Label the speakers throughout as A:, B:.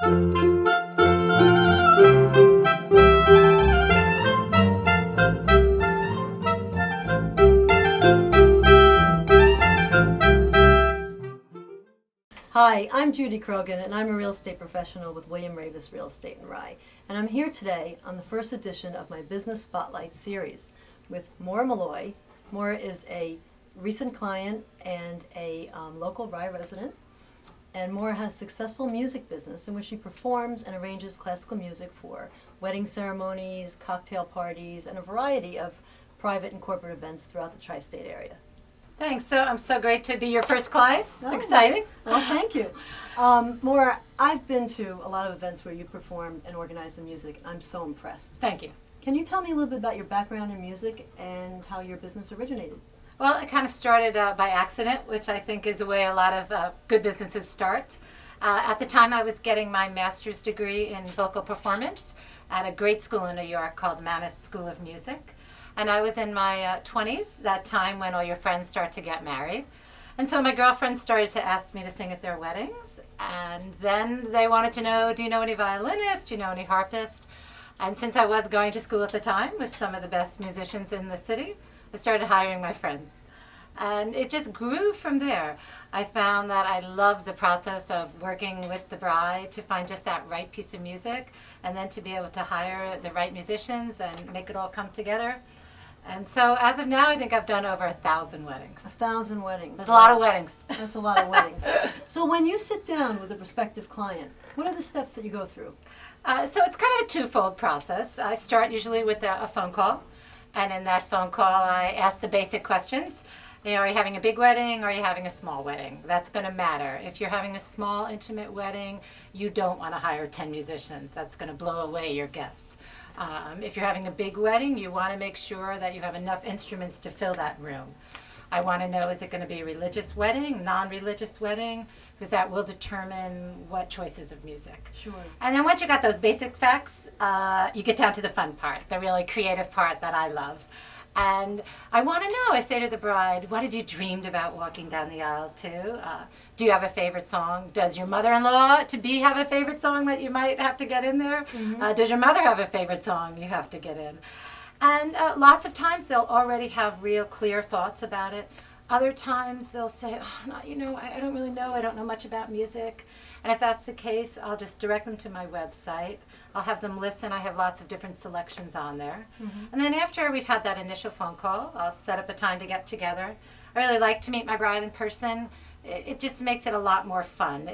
A: Hi, I'm Judy Croughan, and I'm a real estate professional with William Ravis Real Estate in Rye. And I'm here today on the first edition of my Business Spotlight series with Maura Molloy. Maura is a recent client and a local Rye resident. And Maura has a successful music business in which she performs and arranges classical music for wedding ceremonies, cocktail parties, and a variety of private and corporate events throughout the tri-state area.
B: Thanks. So I'm so great to be your first client. It's exciting.
A: Well, thank you. Maura, I've been to a lot of events where you perform and organize the music, and I'm so impressed.
B: Thank you.
A: Can you tell me a little bit about your background in music and how your business originated?
B: Well, it kind of started by accident, which I think is the way a lot of good businesses start. At the time, I was getting my master's degree in vocal performance at a great school in New York called Mannes School of Music. And I was in my 20s, that time when all your friends start to get married. And so my girlfriends started to ask me to sing at their weddings. And then they wanted to know, do you know any violinists? Do you know any harpists? And since I was going to school at the time with some of the best musicians in the city, I started hiring my friends. And it just grew from there. I found that I loved the process of working with the bride to find just that right piece of music, and then to be able to hire the right musicians and make it all come together. And so as of now, I think I've done over 1,000 weddings.
A: 1,000 weddings.
B: There's a lot of weddings.
A: That's a lot of weddings. So when you sit down with a prospective client, what are the steps that you go through?
B: So it's kind of a twofold process. I start usually with a phone call. And in that phone call, I ask the basic questions. You know, are you having a big wedding or are you having a small wedding? That's going to matter. If you're having a small, intimate wedding, you don't want to hire 10 musicians. That's going to blow away your guests. If you're having a big wedding, you want to make sure that you have enough instruments to fill that room. I want to know, is it going to be a religious wedding, non-religious wedding? Because that will determine what choices of music.
A: Sure.
B: And then once you got those basic facts, you get down to the fun part, the really creative part that I love. And I want to know, I say to the bride, what have you dreamed about walking down the aisle to? Do you have a favorite song? Does your mother-in-law to-be have a favorite song that you might have to get in there? Mm-hmm. Does your mother have a favorite song you have to get in? And lots of times they'll already have real clear thoughts about it. Other times they'll say, oh, no, you know, I don't really know. I don't know much about music. And if that's the case, I'll just direct them to my website. I'll have them listen. I have lots of different selections on there. Mm-hmm. And then after we've had that initial phone call, I'll set up a time to get together. I really like to meet my bride in person. It just makes it a lot more fun.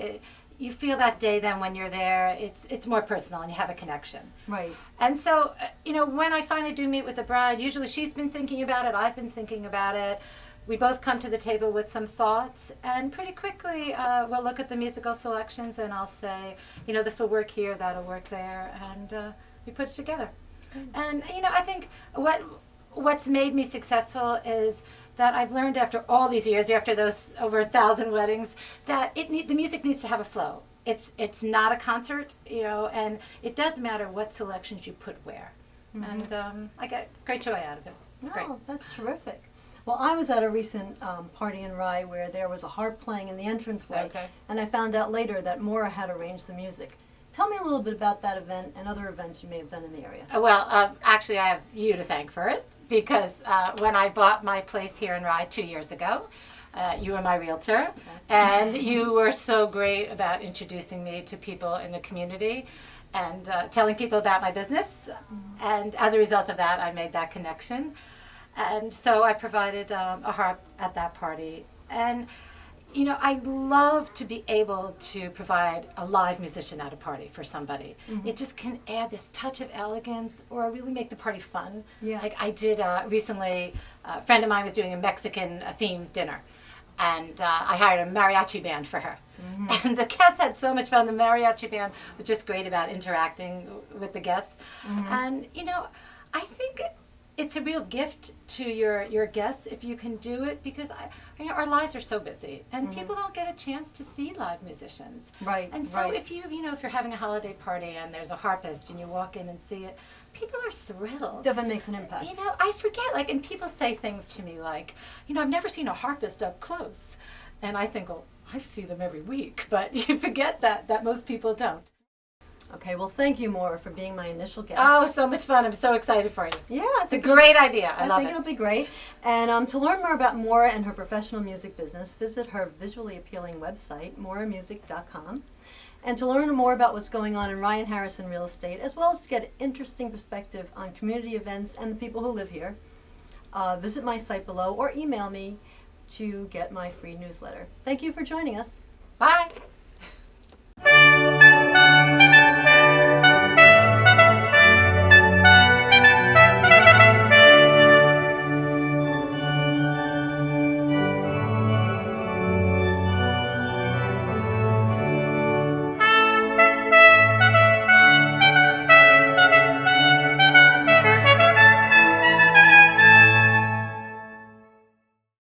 B: You feel that day then when you're there, it's more personal and you have a connection.
A: Right.
B: And so, you know, when I finally do meet with the bride, usually she's been thinking about it, I've been thinking about it. We both come to the table with some thoughts, and pretty quickly we'll look at the musical selections and I'll say, you know, this will work here, that'll work there, and we put it together. And, you know, I think what's made me successful is that I've learned after all these years, after those over 1,000 weddings, that the music needs to have a flow. It's not a concert, you know, and it does matter what selections you put where. Mm-hmm. And I get great joy out of it. It's great.
A: That's terrific. Well, I was at a recent party in Rye where there was a harp playing in the entranceway, and I found out later that Maura had arranged the music. Tell me a little bit about that event and other events you may have done in the area.
B: Well, actually, I have you to thank for it, because when I bought my place here in Rye 2 years ago, you were my realtor, and you were so great about introducing me to people in the community and telling people about my business. Mm-hmm. And as a result of that, I made that connection. And so I provided a harp at that party. And, you know, I love to be able to provide a live musician at a party for somebody. Mm-hmm. It just can add this touch of elegance or really make the party fun. Yeah. Like I did recently, a friend of mine was doing a Mexican themed dinner. And I hired a mariachi band for her. Mm-hmm. And the guests had so much fun. The mariachi band was just great about interacting with the guests. Mm-hmm. And, you know, I think it's a real gift to your guests if you can do it, because our lives are so busy and mm-hmm. people don't get a chance to see live musicians.
A: Right.
B: And so if you're having a holiday party and there's a harpist and you walk in and see it, people are thrilled.
A: Definitely makes an impact.
B: You know, I forget, and people say things to me like, I've never seen a harpist up close. And I think, well, I see them every week, but you forget that most people don't.
A: Okay, well, thank you, Maura, for being my initial guest.
B: Oh, so much fun. I'm so excited for you.
A: Yeah,
B: It's a great idea. I love
A: think
B: it.
A: it'll be great. And to learn more about Maura and her professional music business, visit her visually appealing website, mauramusic.com. And to learn more about what's going on in Ryan Harrison Real Estate, as well as to get an interesting perspective on community events and the people who live here, visit my site below or email me to get my free newsletter. Thank you for joining us.
B: Bye.